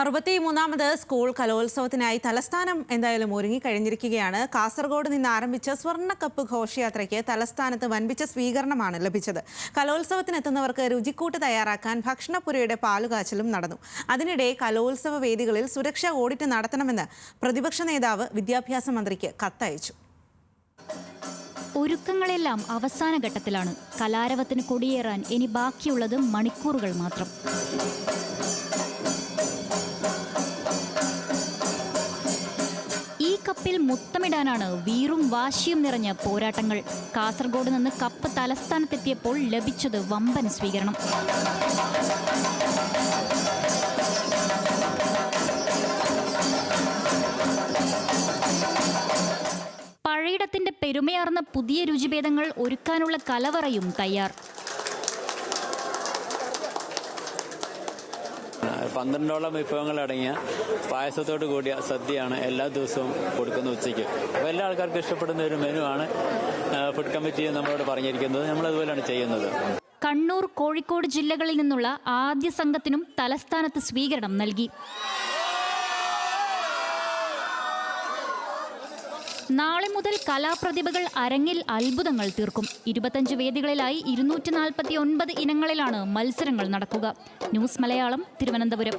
63ാമത് school കലോത്സവത്തിനായി തലസ്ഥാനം എന്തായാലും ഒരുങ്ങിക്കഴിഞ്ഞിരിക്കുകയാണ്. കാസർഗോഡ് നിന്ന് ആരംഭിച്ച സ്വർണ്ണക്കപ്പ് ഘോഷയാത്രയ്ക്ക് തലസ്ഥാനത്ത് വൻപിച്ച സ്വീകരണമാണ് ലഭിച്ചത്. കലോത്സവത്തിനെത്തുന്നവർക്ക് രുചിക്കൂട്ട് തയ്യാറാക്കാൻ ഭക്ഷണപ്പുരയുടെ പാലുകാച്ചലും നടന്നു. അതിനിടെ കലോത്സവ വേദികളിൽ സുരക്ഷാ ഓഡിറ്റ് നടത്തണമെന്ന് പ്രതിപക്ഷ നേതാവ് വിദ്യാഭ്യാസ മന്ത്രിക്ക് കത്തയച്ചു. ഒരുക്കങ്ങളെല്ലാം അവസാന ഘട്ടത്തിലാണ്. കലാരവത്തിന് കൊടിയേറാൻ ഇനി ബാക്കിയുള്ളത് മണിക്കൂറുകൾ മാത്രം. ഈ കപ്പിൽ മുത്തമിടാനാണ് വീറും വാശിയും നിറഞ്ഞ പോരാട്ടങ്ങൾ. കാസർഗോഡ് നിന്ന് കപ്പ് തലസ്ഥാനത്തെത്തിയപ്പോൾ ലഭിച്ചത് വമ്പൻ സ്വീകരണം. പഴയിടത്തിന്റെ പെരുമയാർന്ന പുതിയ രുചിഭേദങ്ങൾ ഒരുക്കാനുള്ള കലവറയും തയ്യാർ. 12ഓളം വിഭവങ്ങളടങ്ങിയ പായസത്തോട് കൂടിയ സദ്യയാണ് എല്ലാ ദിവസവും കൊടുക്കുന്ന ഉച്ചയ്ക്ക്. അപ്പോൾ എല്ലാ ആൾക്കാർക്കും ഇഷ്ടപ്പെടുന്ന ഒരു മെനു ആണ് ഫുഡ് കമ്മിറ്റി നമ്മളോട് പറഞ്ഞിരിക്കുന്നത്. നമ്മളതുപോലെയാണ് ചെയ്യുന്നത്. കണ്ണൂർ, കോഴിക്കോട് ജില്ലകളിൽ നിന്നുള്ള ആദ്യ സംഘത്തിനും തലസ്ഥാനത്ത് സ്വീകരണം നൽകി. നാളെ മുതൽ കലാപ്രതിഭകൾ അരങ്ങിൽ അത്ഭുതങ്ങൾ തീർക്കും. 25 വേദികളിലായി 249 ഇനങ്ങളിലാണ് മത്സരങ്ങൾ നടക്കുക. ന്യൂസ് മലയാളം, തിരുവനന്തപുരം.